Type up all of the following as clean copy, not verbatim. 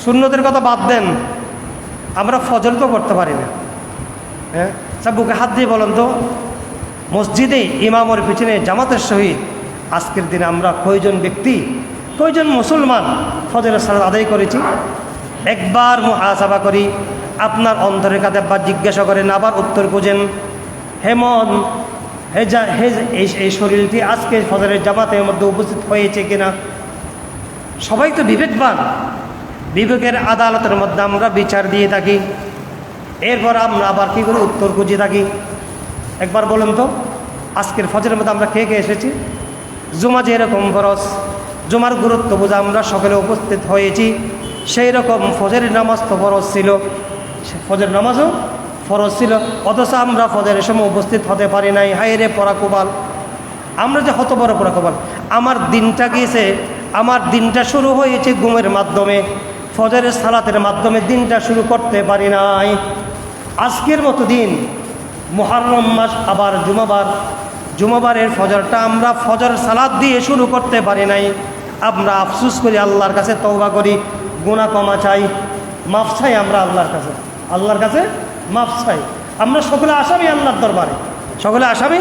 সুন্নতের কথা বাদ দেন, আমরা ফজর তো করতে পারি না। হ্যাঁ, বুকে হাত দিয়ে বলেন তো, মসজিদে ইমামের পিছনে জামাতের সহিত আজকের দিনে আমরা কয়জন ব্যক্তি, কয়জন মুসলমান ফজরের সালাত আদায় করেছি? একবার মুহাসাবা করি, আপনার অন্তরের কাছে একবার জিজ্ঞাসা করেন, আবার উত্তর খুঁজেন। হেমন এই শরীরটি আজকে ফজরের জামাতের মধ্যে উপস্থিত হয়েছে কিনা? সবাই তো বিবেকবান, বিবেকের আদালতের মধ্যে আমরা বিচার দিয়ে থাকি। এরপর আমরা আবার কী করে উত্তর খুঁজে থাকি? একবার বলুন তো, আজকের ফজরের মধ্যে আমরা কে কে এসেছি? জুমা যেরকম ফরজ, জুমার গুরুত্ব বোঝা আমরা সকলে উপস্থিত হয়েছি, সেই রকম ফজরের নামাজ তো ফরজ ছিল, ফজর নামাজও ফরজ ছিল, অথচ আমরা ফজরের সময় উপস্থিত হতে পারি নাই। হায় রে পরাকুবাল, আমরা যে হত বড় পরাকুবাল। আমার দিনটা গিয়েছে, আমার দিনটা শুরু হয়েছে ঘুমের মাধ্যমে, ফজরের সালাতের মাধ্যমে দিনটা শুরু করতে পারি নাই। আজকের মতো দিন মুহররম মাস, আবার জুমাবার, জুমাবারের ফজরটা আমরা ফজর সালাত দিয়ে শুরু করতে পারি নাই। আমরা আফসুস করি, আল্লাহর কাছে তওবা করি, গুনাহ ক্ষমা চাই, মাফ চাই আমরা আল্লাহর কাছে, আল্লাহর কাছে মাফ চাই। আমরা সকলে আসামি আল্লাহর দরবারে, সকলে আসামি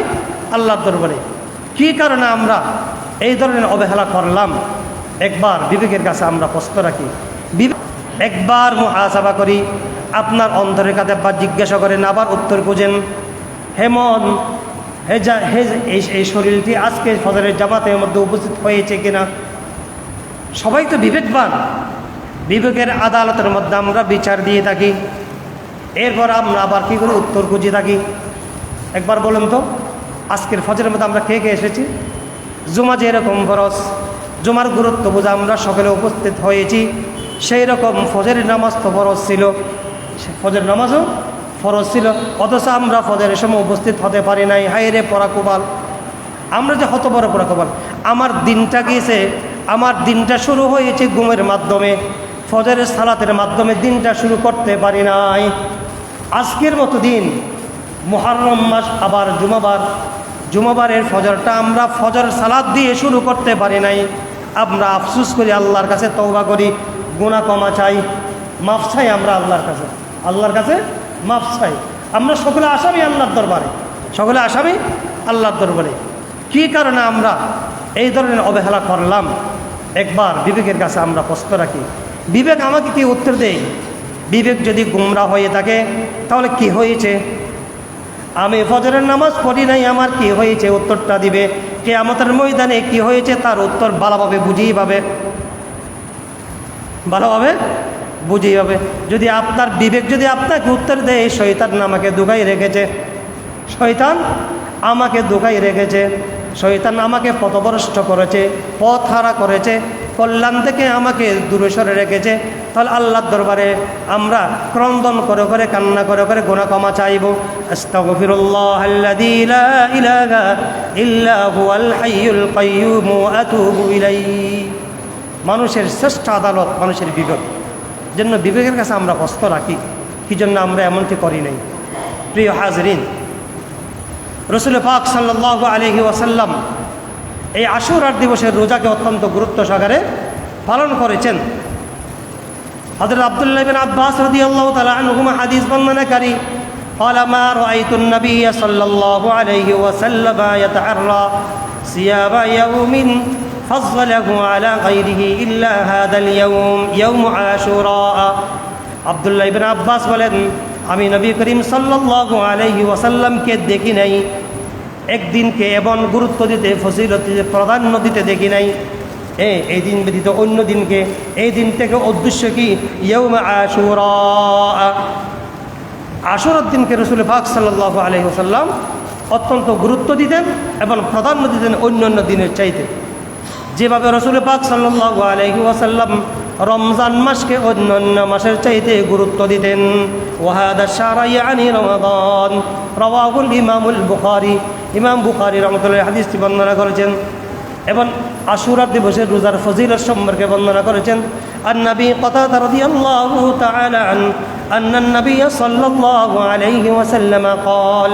আল্লাহর দরবারে। কী কারণে আমরা এই ধরনের অবহেলা করলাম? একবার বিবেকের কাছে আমরা প্রশ্ন রাখি, একবার মুহাসাবা করি, আপনার অন্তরের কাছে একবার জিজ্ঞাসা করেন, আবার উত্তর খুঁজেন। হেমন এই শরীরটি আজকে ফজরের জামাতের মধ্যে উপস্থিত হয়েছে কিনা? সবাই তো বিবেকবান, বিবেকের আদালতের মধ্যে আমরা বিচার দিয়ে থাকি। এরপর আমরা আবার কী করে উত্তর খুঁজে থাকি? একবার বলুন তো, আজকের ফজরের মধ্যে আমরা কে কে এসেছি? জুমা যেরকম ফরজ, জুমার গুরুত্ব বোঝা আমরা সকলে উপস্থিত হয়েছি, সেই রকম ফজরের নামাজ তো ফরজ ছিল, ফজর নামাজও ফরজ ছিল, অথচ আমরা ফজরের সময় উপস্থিত হতে পারি নাই। হায় রে পরাকুবাল, আমরা যে হত বড় পরাকুবাল। আমার দিনটা গিয়েছে, আমার দিনটা শুরু হয়েছে ঘুমের মাধ্যমে, ফজরের সালাতের মাধ্যমে দিনটা শুরু করতে পারি নাই। আজকের মতো দিন মুহররম মাস, আবার জুমাবার, জুমাবারের ফজরটা আমরা ফজর সালাত দিয়ে শুরু করতে পারি নাই। আমরা আফসুস করি, আল্লাহর কাছে তওবা করি, গুনাহ ক্ষমা চাই, মাফ চাই আমরা আল্লাহর কাছে, আল্লাহর কাছে মাফ চাই। আমরা সকলে আসামি আল্লাহর দরবারে, সকলে আসামি আল্লাহর দরবারে। কী কারণে আমরা এই ধরনের অবহেলা করলাম? একবার বিবেকের কাছে আমরা প্রশ্ন রাখি। বিবেক আমাকে কি উত্তর দেয়? বিবেক যদি গুমরা হয়ে থাকে, তাহলে কি হয়েছে? আমি ফজরের নামাজ পড়ি নাই, আমার কি হয়েছে উত্তরটা দিবে। কিয়ামতের ময়দানে কি হয়েছে তার উত্তর ভালোভাবে বুঝিয়ে পাবে, ভালোভাবে বুঝিয়ে পাবে। যদি আপনার বিবেক যদি আপনাকে উত্তর দেয়, শয়তান আমাকে ধোঁকাই রেখেছে, শয়তান আমাকে ধোঁকাই রেখেছে, শয়তান আমাকে পথভ্রষ্ট করেছে, পথ হারা করেছে, কল্যাণ থেকে আমাকে দূরে সরে রেখেছে, তাহলে আল্লাহর দরবারে আমরা ক্রন্দন করে করে, কান্না করে করে গুনাহ ক্ষমা চাইব। আস্তাগফিরুল্লাহাল্লাযী লা ইলাহা ইল্লা হুয়াল হাইয়ুল কাইয়্যুম ওয়া আতুবু ইলাইহি। মানুষের শ্রেষ্ঠ আদালত মানুষের বিবেক, জন্য বিবেকের কাছে আমরা প্রশ্ন রাখি, কী জন্য আমরা এমনটি করি নাই। প্রিয় হাজরিন, রাসূল পাক সাল্লাল্লাহু আলাইহি ওয়াসাল্লাম এই আশুরার দিবসের রোজাকে অত্যন্ত গুরুত্ব সহকারে পালন করেছেন। হযরত আব্দুল্লাহ ইবনে আব্বাস রাদিয়াল্লাহু তাআলা আনহুমা হাদিস বর্ণনাকারী قال ما رأيت النبي صلى الله عليه وسلم يتعرى صيام يوم فضله على غيره إلا هذا اليوم يوم عاشوراء। আব্দুল্লাহ ইবনে আব্বাস বলেন, আমি নবী করিম সাল্লাল্লাহু আলাইহি ওয়াসাল্লামকে দেখি নাই একদিনকে এমন গুরুত্ব দিতে, ফজিলত দিতে, প্রাধান্য দিতে দেখি নাই এই দিন ব্যতীত অন্য দিনকে। এই দিন থেকে উদ্দেশ্য কি? ইয়াউম আশুরা, আশুরার দিনকে রাসূল পাক সাল্লাল্লাহু আলাইহি ওয়াসাল্লাম অত্যন্ত গুরুত্ব দিতেন এবং প্রাধান্য দিতেন অন্য অন্য দিনের চাইতে। যেভাবে রাসূল পাক সাল্লাল্লাহু আলাইহি ওয়াসাল্লাম রমজান মাসকে অন্যান্য মাসের চাইতে গুরুত্ব দিতেন। ওয়াহাদা শাহরা ইয়ানি রমাদান, রাওয়াহুল ইমামুল বুখারী, ইমাম বুখারী রাহমাতুল্লাহি হাদিসটি বর্ণনা করেছেন। এবং আশুরার দিবসের রোজার ফজিলত সম্পর্কে বর্ণনা করেছেন। আন-নবী কাতাদা রাদিয়াল্লাহু তাআলা আন্নান নবী সাল্লাল্লাহু আলাইহি ওয়াসাল্লাম قال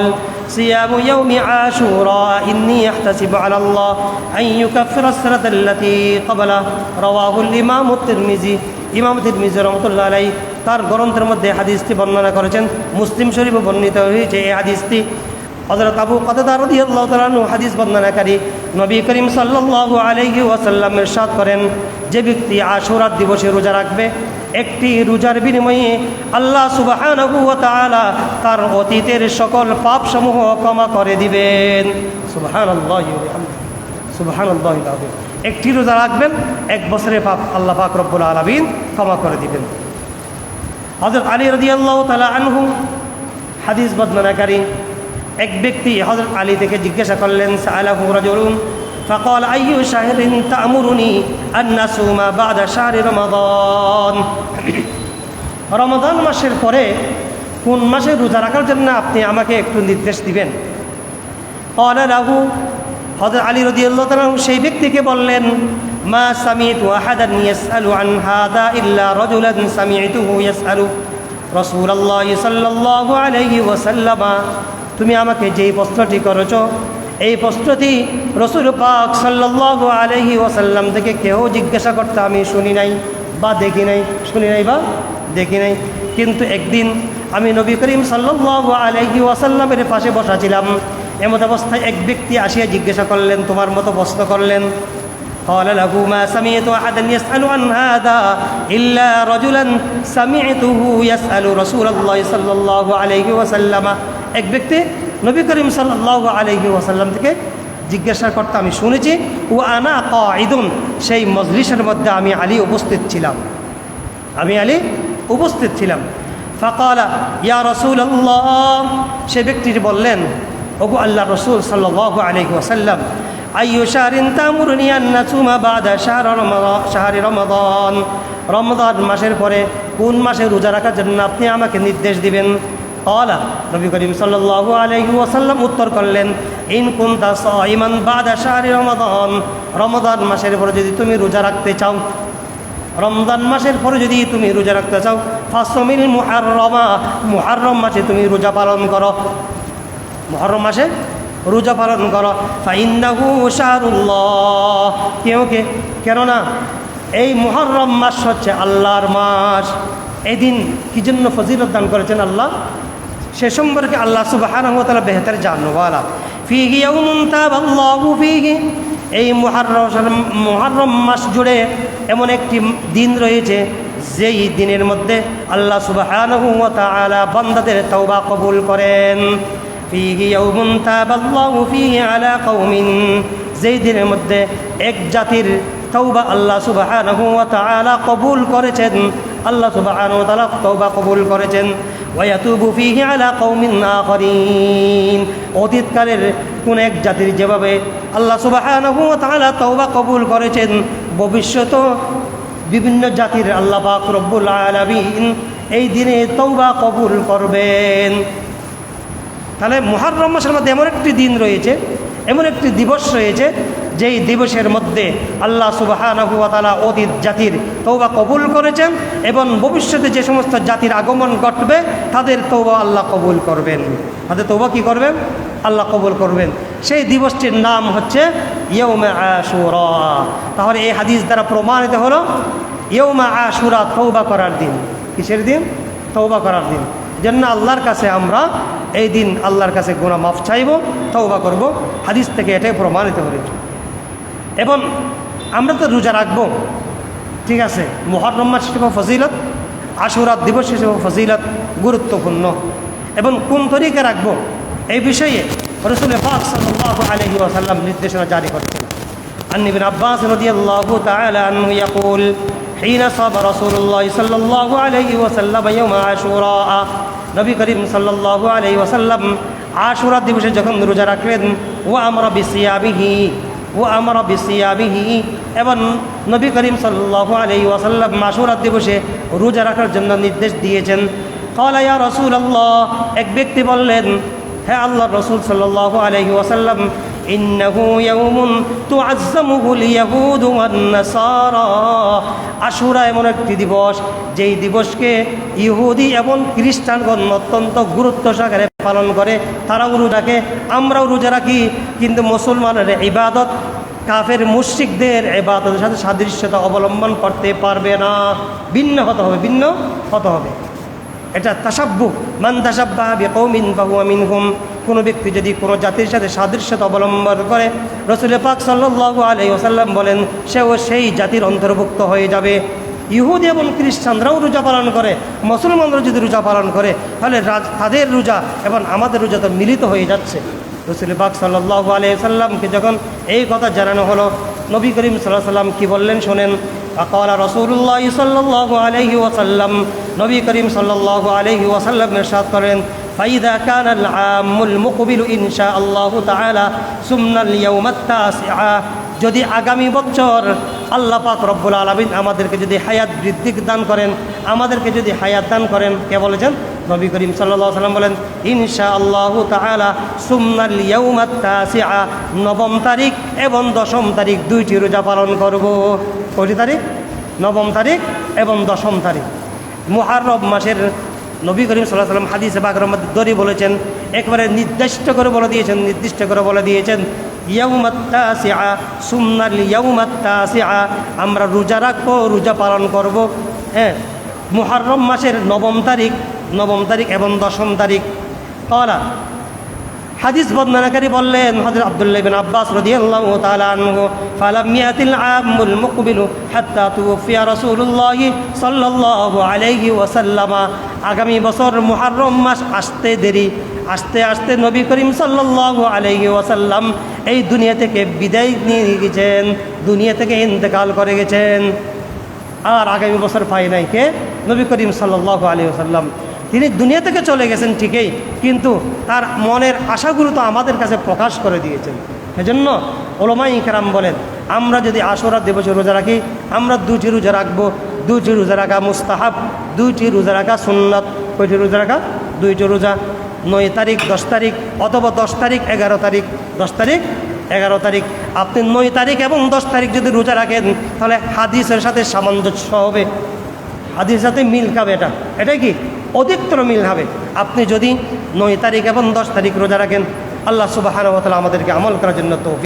صيام يوم عاشوراء إني أحتسب على الله أن يكفر السنة التي قبله رواه الإمام الترمذي ইমাম তিরমিজি রহমতুল্লাহ আলাইহি তার গ্রন্থের মধ্যে হাদিসটি বর্ণনা করেছেন। মুসলিম শরীফে বর্ণিত হয়েছে এই হাদিসটি। হযরত আবু কাতাদা রাদিয়াল্লাহু তাআলা আনহু হাদিস বর্ণনাকারী নবী করিম সাল্লাল্লাহু আলাইহি ওয়াসাল্লাম ইরশাদ করেন, যে ব্যক্তি আশুরার দিবসে রোজা রাখবে, একটি রোজার বিনিময়ে আল্লাহ সুবহানাহু ওয়া তাআলা তার অতীতের সকল পাপসমূহ ক্ষমা করে দিবেন। সুবহানাল্লাহি ওয়া বিহামদিহি, সুবহানাল্লাহিল আযীম। একটি রোজা রাখবেন, এক বছরের পাপ আল্লাহ পাক রব্বুল আলামিন ক্ষমা করে দিবেন। হযরত আলী রাদিয়াল্লাহু তাআলা আনহু হাদিস বর্ণনাকারী এক ব্যক্তি হযরত আলী থেকে জিজ্ঞাসা করলেন, সাআলাহু রাজুলুন ফাকাল আইয়ু শাহরিন তা'মুরুনি আন নাসুমা বা'দা শাহরি রমাদান। রমাদান মাসের পরে কোন মাসে রোজা রাখার জন্য আপনি আমাকে একটু নির্দেশ দিবেন? ক্বালা লাহু, হযরত আলী রাদিয়াল্লাহু তাআলা সেই ব্যক্তিকে বললেন, মা সামি'তু আহাদান ইয়াসআলু আন হাদা ইল্লা রাজুলান সামি'তুহু ইয়াসআলু রাসূলুল্লাহি সাল্লাল্লাহু আলাইহি ওয়াসাল্লাম। তুমি আমাকে যেই প্রশ্নটি করেছ, এই প্রশ্নটি রাসূল পাক সাল্লাল্লাহু আলাইহি ওয়াসাল্লাম থেকে কেউ জিজ্ঞাসা করতে আমি শুনি নাই বা দেখি নাই, শুনি নাই বা দেখি নাই। কিন্তু একদিন আমি নবী করিম সাল্লাল্লাহু আলাইহি ওয়াসাল্লামের পাশে বসা ছিলাম। এমত অবস্থায় এক ব্যক্তি আসিয়া জিজ্ঞাসা করলেন, তোমার মতো প্রশ্ন করলেন। قال له ما سمعت أحدا يسأل عن هذا إلا رجلا سمعته يسأل رسول الله صلى الله عليه وسلم। এক ব্যক্তি নবী করিম সাল্লাল্লাহু আলাইহি ওয়াসাল্লাম থেকে জিজ্ঞাসা করতে আমি শুনেছি। ও আনা কাঈদুন, সেই মজলিসের মধ্যে আমি আলী উপস্থিত ছিলাম, আমি আলী উপস্থিত ছিলাম। ফাকালা ইয়া রাসূলুল্লাহ, সে ব্যক্তিটি বললেন, ওগো আল্লাহ রাসূল সাল্লাল্লাহু আলাইহি ওয়াসাল্লাম, আইয়ু শাহরিন তা'মুরুনি আন নাসুমা বা'দা শাহরি রমাদান। রমজান মাসের পরে কোন মাসে রোজা রাখার জন্য আপনি আমাকে নির্দেশ দিবেন? ক্বালা, নবী করিম সাল্লাল্লাহু আলাইহি ওয়াসাল্লাম উত্তর করলেন, ইন কুনতা সাইমান বা'দা শাহরি রমাদান। রমজান মাসের পরে যদি তুমি রোজা রাখতে চাও, রমজান মাসের পরে যদি তুমি রোজা রাখতে চাও, ফাসমিল মুহাররমা, মুহাররম মাসে তুমি রোজা পালন করো, মুহররম মাসে রোজা পালন করো। ফাইন্নাহু শাহরুল্লাহ, কেননা এই মুহররম মাস হচ্ছে আল্লাহর মাস। এই দিন কি জন্য ফজিলত দান করেছেন আল্লাহ, সে সম্পর্কে আল্লাহ সুবহানাহু ওয়া তাআলা বেহতর জানওয়ালা। ফীহি ইয়াউমুন তাবাল্লাহু ফীহি, এই মুহররম মাস জুড়ে এমন একটি দিন রয়েছে যেই দিনের মধ্যে আল্লাহ সুবহানাহু ওয়া তাআলা বান্দাদের তওবা কবুল করেন। ফীহি ইয়াউমুন তাবাল্লাহু ফীহি আলা কওমিন, যেই দিনের মধ্যে এক জাতির তওবা আল্লাহ সুবহানাহু ওয়া তাআলা কবুল করেছেন, আল্লাহ সুবহানাহু ওয়া তাআলা তওবা কবুল করেছেন। ওয়া ইয়াতুবু ফীহি আলা কওমিন আখারিন, অতীতকালের কোন এক জাতির যেভাবে আল্লাহ সুবহানাহু ওয়া তাআলা তওবা কবুল করেছেন, ভবিষ্যত বিভিন্ন জাতির আল্লাহ পাক রব্বুল আলামিন এই দিনে তওবা কবুল করবেন। তাহলে মুহররম মাসের মধ্যে এমন একটি দিন রয়েছে, এমন একটি দিবস রয়েছে, যেই দিবসের মধ্যে আল্লাহ সুবহানাহু ওয়া তাআলা অতীত জাতির তওবা কবুল করেছেন এবং ভবিষ্যতে যে সমস্ত জাতির আগমন ঘটবে তাদের তওবা আল্লাহ কবুল করবেন, তাদের তওবা কী করবেন? আল্লাহ কবুল করবেন। সেই দিবসটির নাম হচ্ছে ইয়াউমে আশুরা। তাহলে এই হাদিস দ্বারা প্রমাণিত হলো ইয়াউমে আশুরা তওবা করার দিন। কিসের দিন? তওবা করার দিন। জন্য আল্লাহর কাছে আমরা এই দিন আল্লাহর কাছে গুনাহ মাফ চাইব, তওবা করব। হাদিস থেকে এটাই প্রমাণিত হয়েছে। এবং আমরা তো রোজা রাখবো, ঠিক আছে, মুহররম মাস হিসেবে ফজিলত, আশুরা দিবস হিসেবে ফজিলত গুরুত্বপূর্ণ। এবং কোন তরিকা রাখবো এই বিষয়ে রাসূল পাক সাল্লাল্লাহু আলাইহি ওয়াসাল্লাম নির্দেশনা জারি করতেন। আন ইবনে আব্বাস রাদিয়াল্লাহু তাআলা আনহু ইয়াকুল حين صام رسول الله صلى الله عليه وسلم يوم عاشوراء, নবী করিম সাল্লাল্লাহু আলাইহি ওয়াসাল্লাম আশুরা দিবসে যখন রোজা রাখলেন, আমরা বিসিয়াবিহি, এবং নবী করিম সাল্লাল্লাহু আলাইহি ওয়াসাল্লাম আশুরা দিবসে রোজা রাখার জন্য নির্দেশ দিয়েছেন। ক্বালা ইয়া রাসূলুল্লাহ, এক ব্যক্তি বললেন, হে আল্লাহর রাসূল সাল্লাল্লাহু আলাইহি ওয়াসাল্লাম, ইন্নাহু ইয়াউমুন তুআজ্জামুহুল ইয়াহুদু ওয়ান নাসারা, আশুরা এমন একটি দিবস যেই দিবসকে ইহুদি এবং খ্রিস্টানগণ অত্যন্ত গুরুত্ব সহকারে পালন করে। তারাও রোজা রাখে, আমরাও রোজা রাখি, কিন্তু মুসলমানের ইবাদত কাফের মুশরিকদের ইবাদতের সাথে সাদৃশ্যতা অবলম্বন করতে পারবে না, ভিন্ন হতে হবে, ভিন্ন হতে হবে। এটা তাসাব্বুহ, মান তাসাব্বাহা বিকৌমিন ফাহুয়া মিনহুম। কোনো ব্যক্তি যদি কোনো জাতির সাথে সাদৃশ্যতা অবলম্বন করে, রাসূল পাক সাল্লাল্লাহু আলাইহি ওয়াসাল্লাম বলেন সেও সেই জাতির অন্তর্ভুক্ত হয়ে যাবে। ইহুদি এবং খ্রিস্টানরাও রোজা পালন করে, মুসলমানরা যদি রোজা পালন করে তাহলে তাদের রোজা এবং আমাদের রোজা তো মিলিত হয়ে যাচ্ছে। রাসূল পাক সাল্লাল্লাহু আলাইহি ওয়াসাল্লামকে যখন এই কথা জানানো হলো, নবী করিম সাল্লাল্লাহু আলাইহি ওয়াসাল্লাম কি বললেন শোনেন। আকালা রাসূলুল্লাহ সাল্লাল্লাহু আলাইহি ওয়াসাল্লাম, নবী করিম সাল্লাল্লাহু আলাইহি ওয়াসাল্লাম ইরশাদ করেন, ফাইদা কানাল আমুল মুকবিলু ইনশাআল্লাহু তাআলা সুমনাল ইয়াউমাত তাসিআ। যদি আগামী বছর আল্লাহ পাক রব্বুল আলামিন আমাদেরকে যদি হায়াত বৃদ্ধি দান করেন, আমাদেরকে যদি হায়াত দান করেন, কে বলেছেন? নবী করিম সাল্লাল্লাহু আলাইহি ওয়াসাল্লাম বলেন ইনশাআল্লাহু তাআলা সুমনাল ইয়াউমাত তাসিআ, 9 তারিখ এবং 10 তারিখ দুইটি রোজা পালন করব। কয়টি তারিখ? 9 তারিখ এবং 10 তারিখ মুহররম মাসের। নবী করিম সাল্লাল্লাহু আলাইহি ওয়াসাল্লাম হাদিসে পাকের মধ্যে দরি বলেছেন, একবারে নির্দিষ্ট করে বলে দিয়েছেন ইয়াউমাত তাসিআ, সুমনাল ইয়াউমাত তাসিআ, আমরা রোজা রাখবো, রোজা পালন করব। হ্যাঁ, মুহররম মাসের 9 তারিখ এবং 10 তারিখ। ক্বালা, হাদিস বর্ণনাকারী বললেন হযরত আব্দুল্লাহ ইবনে আব্বাস রাদিয়াল্লাহু তাআলা আনহু, ফালাম ইয়াতিল আমুল মুকবিলু হাত্তা তুওফিয়া রাসূলুল্লাহ সাল্লাল্লাহু আলাইহি ওয়াসাল্লাম। আগামী বছর মুহররম মাস আসতে নবী করিম সাল্লাল্লাহু আলাইহি ওয়াসাল্লাম এই দুনিয়া থেকে বিদায় নিয়ে গেছেন, দুনিয়া থেকে ইন্তেকাল করে গেছেন। আর আগামী বছর পাই নাই কে? নবী করিম সাল্লাল্লাহু আলাইহি ওয়াসাল্লাম। তিনি দুনিয়া থেকে চলে গেছেন ঠিকই, কিন্তু তার মনের আশাগুলো তো আমাদের কাছে প্রকাশ করে দিয়েছেন। এজন্য উলামায়ে ইকরাম বলেন, আমরা যদি আশুরা দিবসে রোজা রাখি, আমরা 2টি রোজা রাখবো। 2টি রোজা রাখা মুস্তাহাব, 2টি রোজা রাখা সুন্নাত। কয়টি রোজা রাখা? 2টি রোজা, 9 তারিখ 10 তারিখ, অথবা 10 তারিখ 11 তারিখ। 10 তারিখ 11 তারিখ। আপনি 9 তারিখ এবং 10 তারিখ যদি রোজা রাখেন তাহলে হাদিসের সাথে সামঞ্জস্য হবে, হাদিসের সাথে মিল খাবে। এটাই কি অধিকতর মিল হবে আপনি যদি 9 তারিখ এবং 10 তারিখ রোজা রাখেন। আল্লাহ সুবহানাহু ওয়া তাআলা আমাদেরকে আমল করার জন্য তৌফিক